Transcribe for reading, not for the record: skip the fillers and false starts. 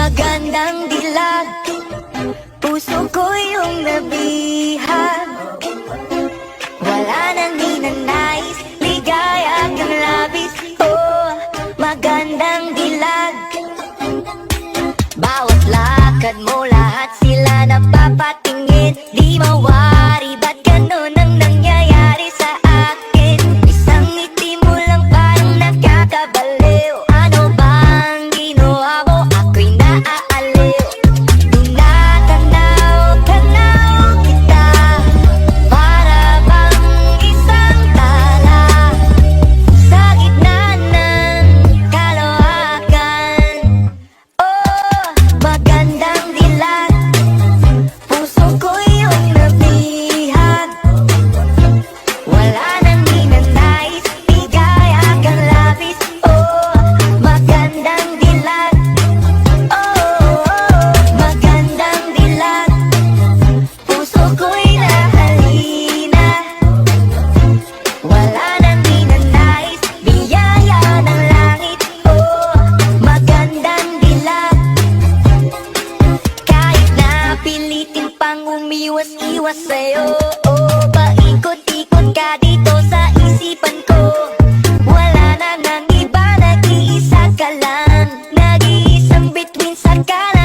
magandang dilag, puso ko yung nabihag. Wala nang ninanais, ligaya kang labis. Oh, magandang dilag. Bawat lakad mo, lahat sila napapatingin. Di mawari, ba't ganun ang nangyayari sa akin? Isang ngiti mo lang parang nakakabaliw. Ano bang ginawa mo? Ako'y naaaliw. Tinatanaw-tanaw kita, para bang isang tala sa gitna ng kalohakan. Oh, magandang dilag, puso ko yung nabihag. Wala nang ninanais, ligaya kang labis. Oh, magandang dilag. Oh, magandang dilag, puso ko'y nahalina. Wala nang ninanais, biyaya ng langit. Oh, magandang dilag. Kahit na pilitin pang umiwas-iwas sa'yo, oh, paikot-ikot ka dito sa isipan ko. Wala na nang iba, nag-iisa ka lang, nag-iisang bituin sa kalan.